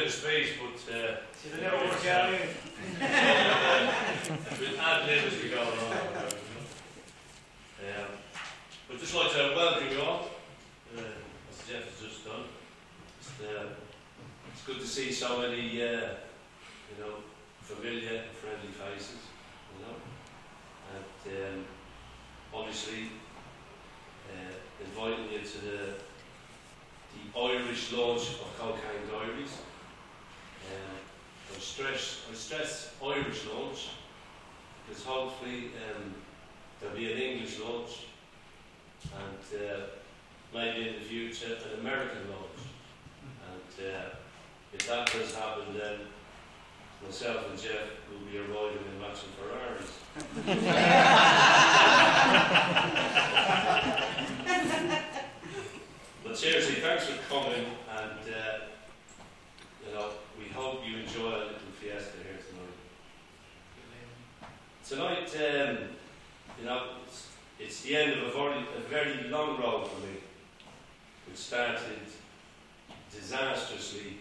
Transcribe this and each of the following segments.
a speech, but see, they never work out. With ad-lib as we go along. I'd just like to welcome you all, as Jeff has just done. It's good to see so many, familiar and friendly faces, and obviously inviting you to the Irish launch of Keany Diaries. I stress Irish launch because hopefully there'll be an English launch and maybe in the future an American launch. And if that does happen, then myself and Jeff will be arriving in matching Ferraris. But seriously, thanks for coming, and we hope you enjoy a little fiesta here tonight. Tonight, it's the end of a very long road for me, which started disastrously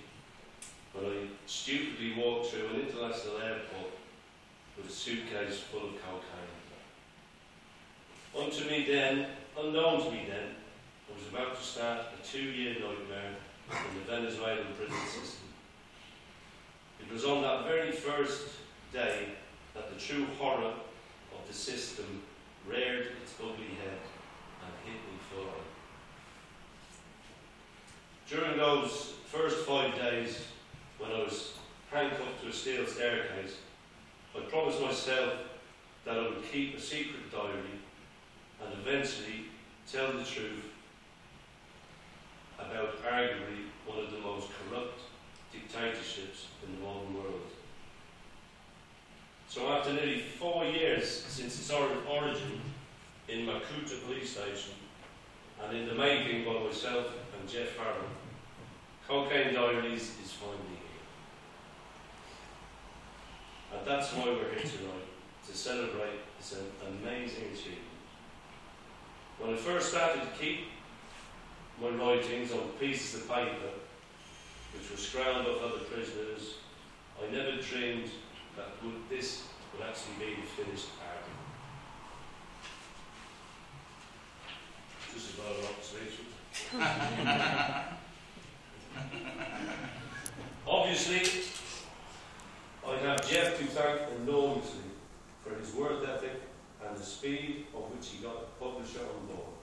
when I stupidly walked through an international airport with a suitcase full of cocaine. Unknown to me then, I was about to start a 2-year nightmare in the Venezuelan prison system. It was on that very first day that the true horror of the system reared its ugly head and hit me full on. During those first 5 days, when I was handcuffed to a steel staircase, I promised myself that I would keep a secret diary and eventually tell the truth about arguably one of the most corrupt dictatorships in the modern world. So after nearly 4 years since its origin in Makuta police station, and in the making by myself and Jeff Farrell, Keany Diaries is finally here. And that's why we're here tonight, to celebrate this amazing achievement. When I first started to keep my writings on pieces of paper, which were scrounged off other prisoners, I never dreamed that this would actually be the finished article. Just as well as not sleep. Obviously, I have Jeff to thank enormously for his work ethic and the speed of which he got the publisher on board.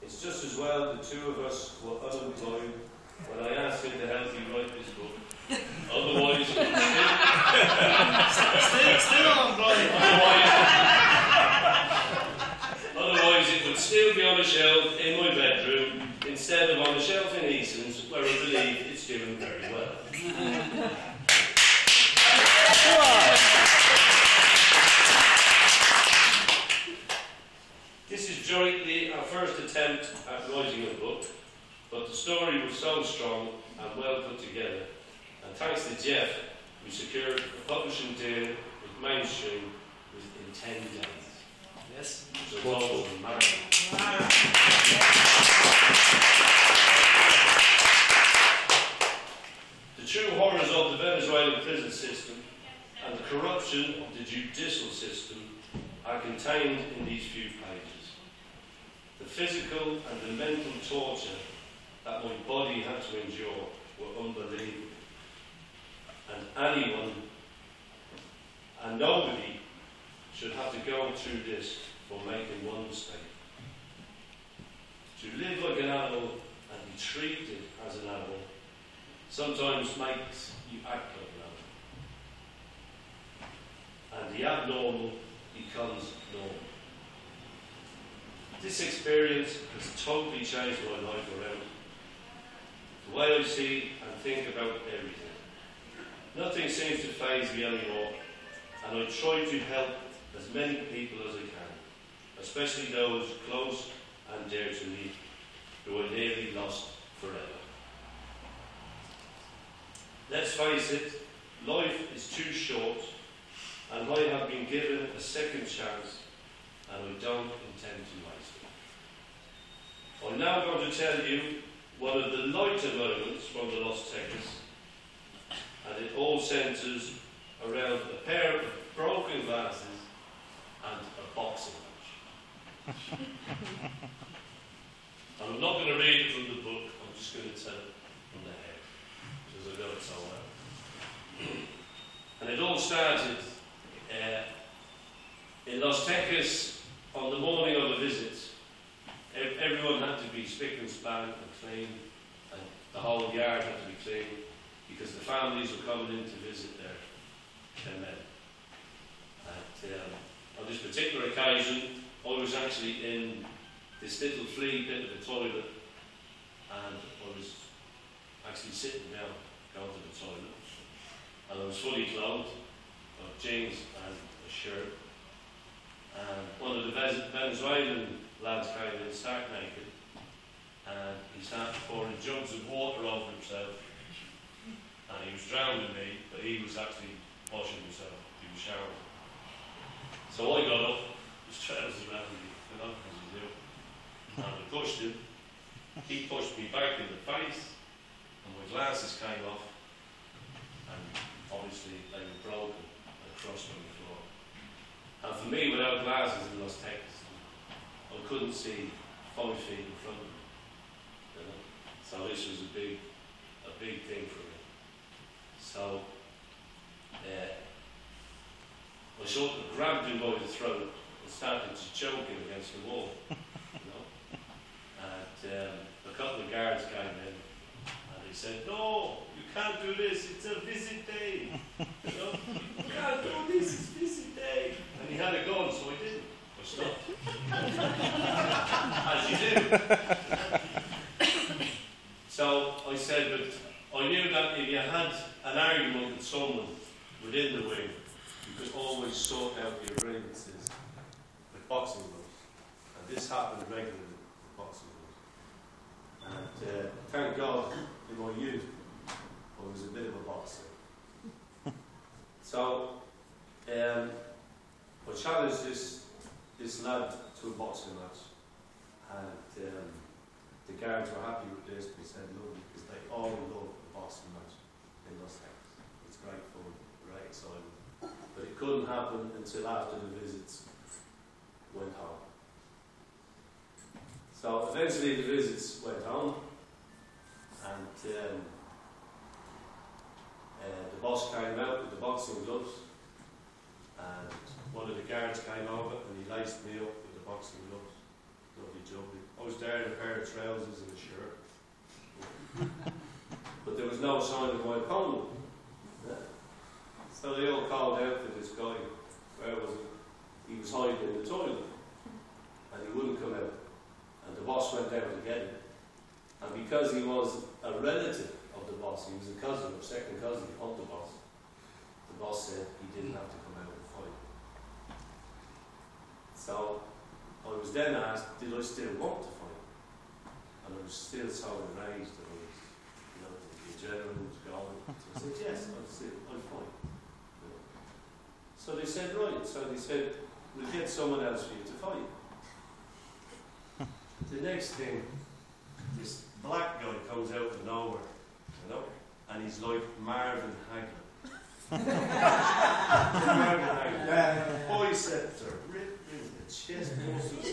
It's just as well the two of us were unemployed when I asked him to help me write this book. Otherwise, it would still unemployed. Otherwise, it would still be on a shelf in my bedroom instead of on a shelf in Easton's, where I believe it's doing very well. This is jointly our first attempt at writing a book, but the story was so strong and well put together, and thanks to Jeff, we secured a publishing deal with Mainstream within 10 days. Yes. So it's almost a marathon. The true horrors of the Venezuelan prison system and the corruption of the judicial system are contained in these few pages. The physical and the mental torture that my body had to endure were unbelievable. And anyone and nobody should have to go through this for making one mistake. To live like an animal and be treated as an animal sometimes makes you act like an animal. And the abnormal becomes normal. This experience has totally changed my life around. The way I see and think about everything. Nothing seems to faze me anymore, and I try to help as many people as I can, especially those close and dear to me, who I nearly lost forever. Let's face it, life is too short, and I have been given a second chance, and I don't intend to waste it. I'm now going to tell you one of the lighter moments from the Lost Techers, and it all centres around a pair of broken glasses and a boxing match. And I'm not going to read it from the book, I'm just going to tell it from the head, because I know it so well. And it all started in Los Tejas on the morning of the visit. Everyone had to be spick and span and clean, and the whole yard had to be clean, because the families were coming in to visit their men. And on this particular occasion, I was actually in this little flea bit of a toilet, and I was actually sitting down, going to the toilet, and I was fully clothed, jeans and a shirt, and one of the Venezuelan lads came in stark naked, and he started pouring jugs of water over himself, and he was drowning me, but he was actually washing himself, he was showering. So I got up, his trousers around me, as you do, and I pushed him. He pushed me back in the face, and my glasses came off, and obviously they were broken and crushed on the floor. And for me, without glasses in Los Tejas, I couldn't see 5 feet in front of me. You know? So this was a big thing for me. So I sort of grabbed him by the throat and started to choke him against the wall. You know? And a couple of guards came in and they said, "No, you can't do this, it's a visit day. You know? You can't do this, it's visit day." And he had a gun, so I didn't. I stopped. As you do. So I said, but I knew that if you had an argument with someone within the wing, you could always sort out your grievances with boxing gloves. And this happened regularly with boxing gloves. And thank God, in my youth, I was a bit of a boxer. So I challenged this lad to a boxing match, and the guards were happy with this. They said, "Lovely," because they all love the boxing match in Los Tejas. It's great fun, great excitement. But it couldn't happen until after the visits went home. So eventually the visits went home, and the boss came out with the boxing gloves, and one of the guards came over and he laced me up with the boxing gloves. Lovely jubbly. I was there in a pair of trousers and a shirt. But there was no sign of my opponent. So they all called out to this guy. Where was he? He was hiding in the toilet, and he wouldn't come out. And the boss went down to get him. And because he was a relative of the boss, he was a cousin or second cousin of the boss said he didn't have to come out and fight. So I was then asked, did I still want to fight? And I was still so enraged that I was, you know, the adrenaline was going. So I said, yes, I'll fight. So they said, right. So they said, we'll get someone else for you to fight. The next thing, this black guy comes out of nowhere, you know, and he's like Marvin Hagler. Marvin Hagler. Biceps are ripped in the chest muscles.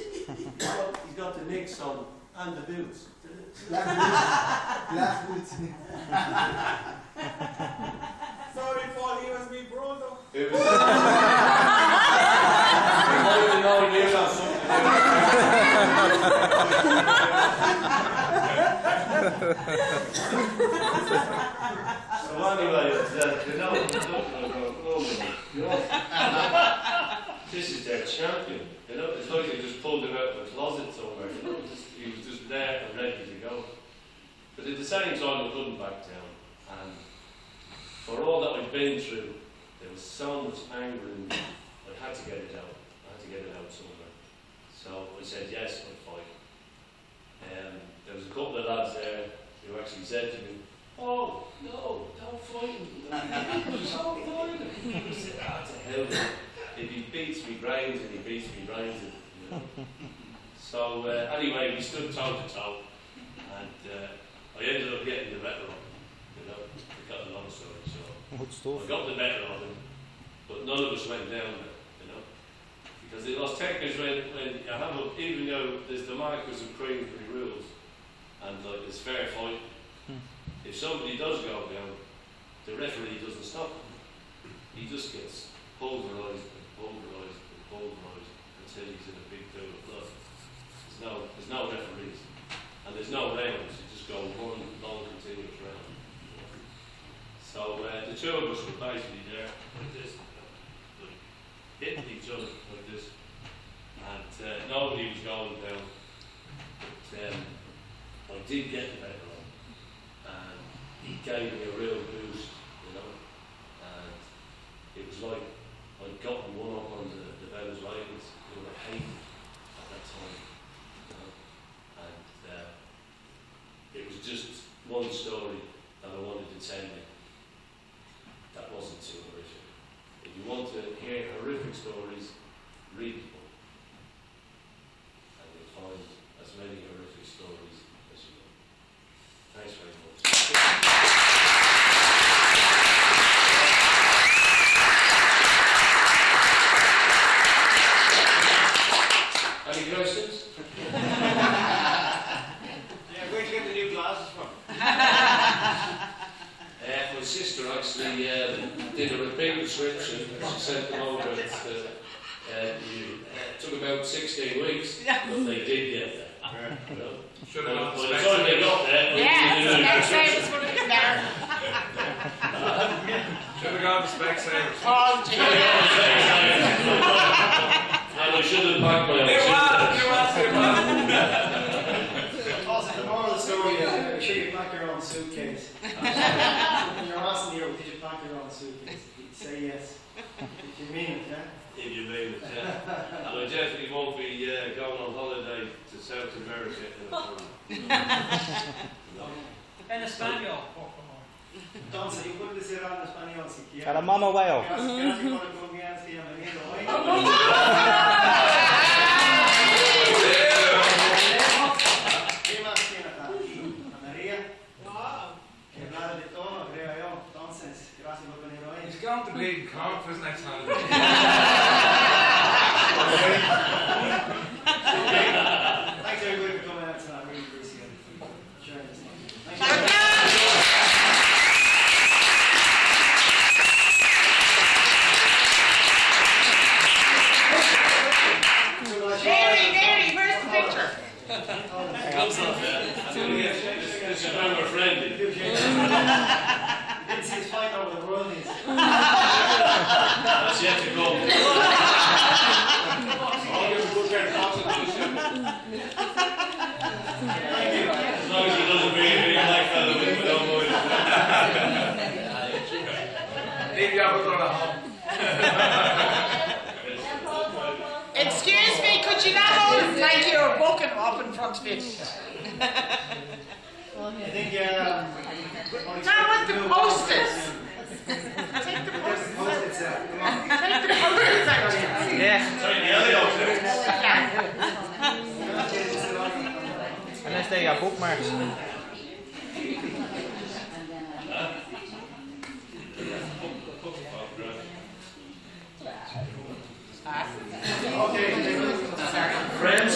He's got the nicks on and the boots. Black boots. Sorry, Paul, he was my brother. It was. You know, he knew something. So anyway, this is their champion. You know, it's like they just pulled him out of a closet somewhere. You know, he was just there and ready to go. But at the same time, I couldn't back down. And for all that I'd been through, there was so much anger in me. I had to get it out. I had to get it out somewhere. So I said, yes, I'll fight. There was a couple of lads there who actually said to me, "Oh, no, don't fight him. Don't fight him." I said, to hell with him. If he beats me brains and he beats me brains, you know. So anyway, we stood toe to toe, and I ended up getting the better of him. You know, I got a long story short. Good stuff. I got the better of him, but none of us went down there, you know. Because it was technical when you have a, even though there's the markers of Queensbury rules and like it's fair fight, if somebody does go down, the referee doesn't stop him. He just gets pulverised and pulverised and pulverised until he's in a big pool of blood. There's no referees and there's no rounds. You just go one long continuous round. So the two of us were basically there like this, like, hitting each other like this, and nobody was going down. But I did get the better on, and he gave me a real boost, you know. And it was like I'd gotten one up on the Venezuelans who were hated at that time, you know. And it was just one story that I wanted to tell you. That wasn't too horrific. If you want to hear horrific stories, read the book. And you'll find as many horrific stories as you want. Thanks very much. Any questions? Yeah, where'd you get the new glasses from? My sister actually did a big prescription. She sent them over. It took about 16 weeks, but they did get there. You know? Should have By the time they got there, Specsavers would have been there. Should have gone to Specsavers. Oh, gee. and I should have packed my own Also, the moral of the story is make sure you pack your own suitcase. When you're asking you, did you pack your own suitcase? You say yes. If you mean it, yeah? If you mean it, yeah. And I definitely won't be going on holiday to South America in a month. En español, por favor. Entonces, yo puedo decir algo en español si quieres. Caramama whale. Gracias por la confianza y bienvenido hoy. ¿Qué más tiene acá? A María. Que hablar de todo, creo yo. Entonces, gracias por venir hoy. He's going to be in Cork for his next holiday. Thanks everybody for coming out tonight. I really appreciate it. Sharing this. Thank you. Mary, where's the picture? This is when we're friendly. Didn't see his fight over the world is. That's yet to come. As long as he doesn't really like that, we don't mind. Leave your other at home. Excuse me, could you not hold it like you're booking up in front of it? I think, Now with the posters. Take the posters. Take the posters out. Yeah. Sorry, the other Unless they are bookmarks. Okay. Friends,